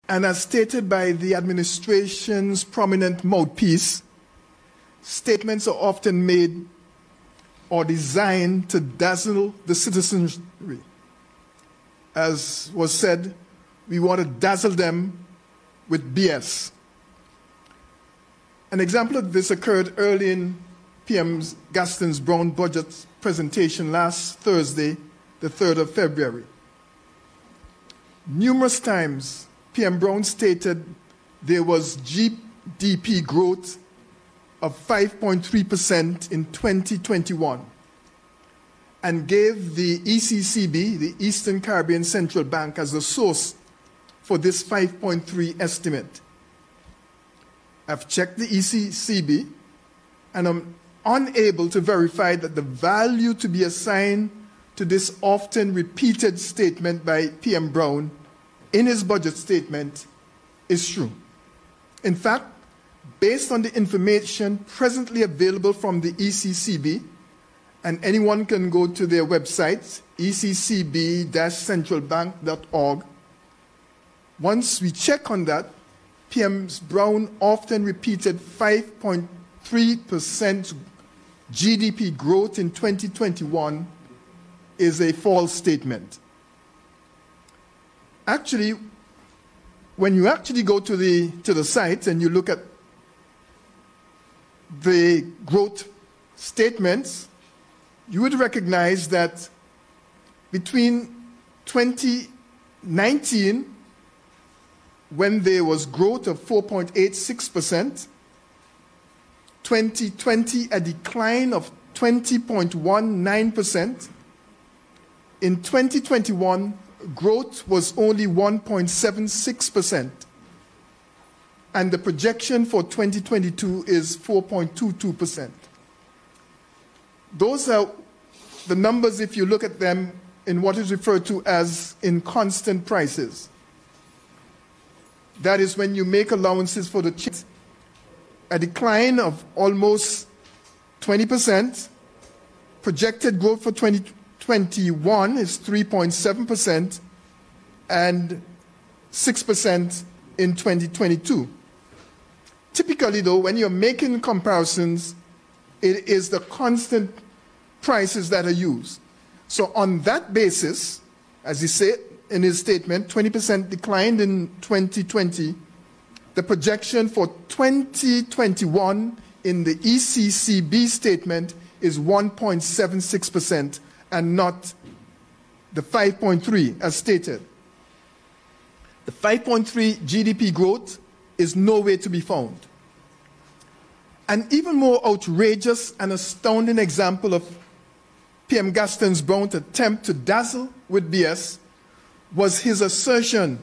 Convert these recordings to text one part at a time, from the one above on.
And as stated by the administration's prominent mouthpiece, statements are often made or designed to dazzle the citizenry. As was said, we want to dazzle them with BS. An example of this occurred early in PM Gaston's Browne budget presentation last Thursday, the 3rd of February. Numerous times, PM Browne stated there was GDP growth of 5.3% in 2021 and gave the ECCB, the Eastern Caribbean Central Bank, as the source for this 5.3 estimate. I've checked the ECCB and I'm unable to verify that the value to be assigned to this often repeated statement by PM Browne in his budget statement is true. In fact, based on the information presently available from the ECCB, and anyone can go to their website, eccb-centralbank.org. Once we check on that, PM Browne often repeated 5.3% GDP growth in 2021 is a false statement. Actually, when you actually go to the site and you look at the growth statements, you would recognize that between 2019, when there was growth of 4.86%, 2020 a decline of 20.19%, in 2021 growth was only 1.76%, and the projection for 2022 is 4.22%. Those are the numbers if you look at them in what is referred to as in constant prices. That is when you make allowances for the change. A decline of almost 20%. Projected growth for 2021 is 3.7% and 6% in 2022. Typically, though, when you're making comparisons, it is the constant prices that are used. So on that basis, as he said in his statement, 20% declined in 2020. The projection for 2021 in the ECCB statement is 1.76% and not the 5.3 as stated. The 5.3 GDP growth is nowhere to be found. An even more outrageous and astounding example of PM Gaston's Browne's attempt to dazzle with BS was his assertion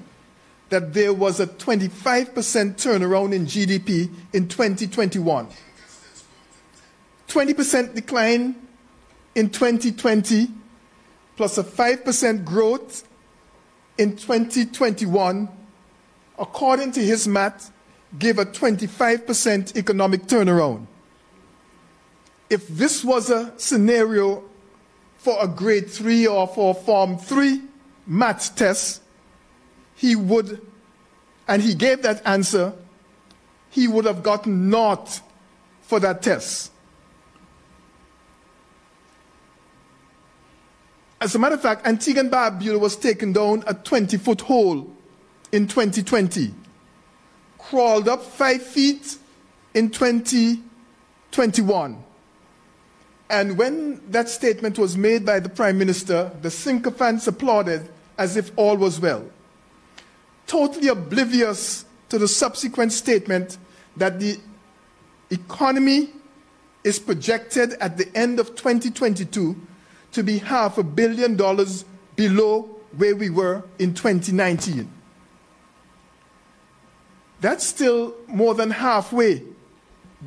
that there was a 25% turnaround in GDP in 2021. 20% decline in 2020 plus a 5% growth in 2021, according to his math, gave a 25% economic turnaround. If this was a scenario for a grade 3 or for Form 3 math test, he would, and he gave that answer, he would have gotten naught for that test. As a matter of fact, Antigua and Barbuda was taken down a 20-foot hole in 2020, crawled up 5 feet in 2021. And when that statement was made by the Prime Minister, the sycophants applauded as if all was well, totally oblivious to the subsequent statement that the economy is projected at the end of 2022 to be $500 million below where we were in 2019. That's still more than halfway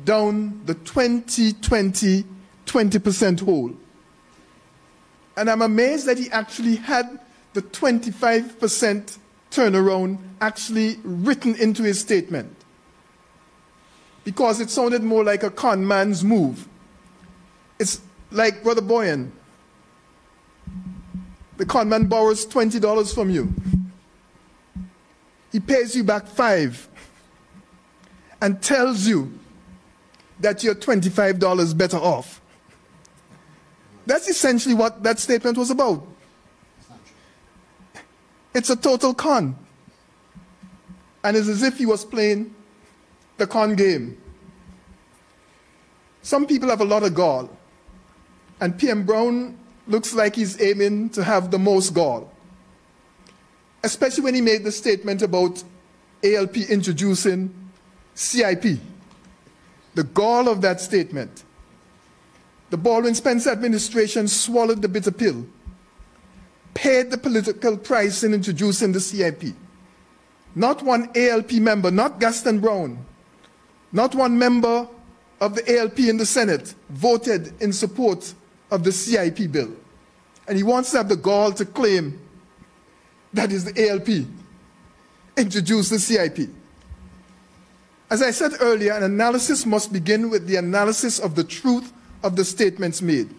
down the 2020 20% hole. And I'm amazed that he actually had the 25% turnaround actually written into his statement, because it sounded more like a con man's move. It's like, Brother Boyan, the con man borrows $20 from you. he pays you back 5 and tells you that you're $25 better off. That's essentially what that statement was about. It's a total con. And it's as if he was playing the con game. Some people have a lot of gall, and PM Browne looks like he's aiming to have the most gall, especially when he made the statement about ALP introducing CIP. The gall of that statement. The Baldwin-Spencer administration swallowed the bitter pill, paid the political price in introducing the CIP. Not one ALP member, not Gaston Browne, not one member of the ALP in the Senate voted in support of the CIP bill. And he wants to have the gall to claim that is the ALP introduced the CIP. As I said earlier, an analysis must begin with the analysis of the truth of the statements made.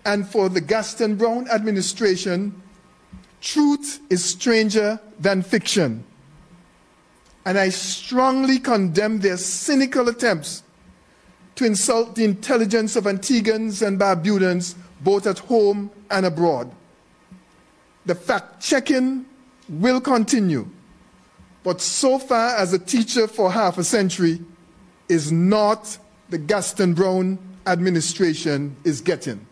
And for the Gaston Browne administration, truth is stranger than fiction. And I strongly condemn their cynical attempts to insult the intelligence of Antiguans and Barbudans, both at home and abroad. The fact-checking will continue, but so far as a teacher for half a century is not the Gaston Browne administration is getting.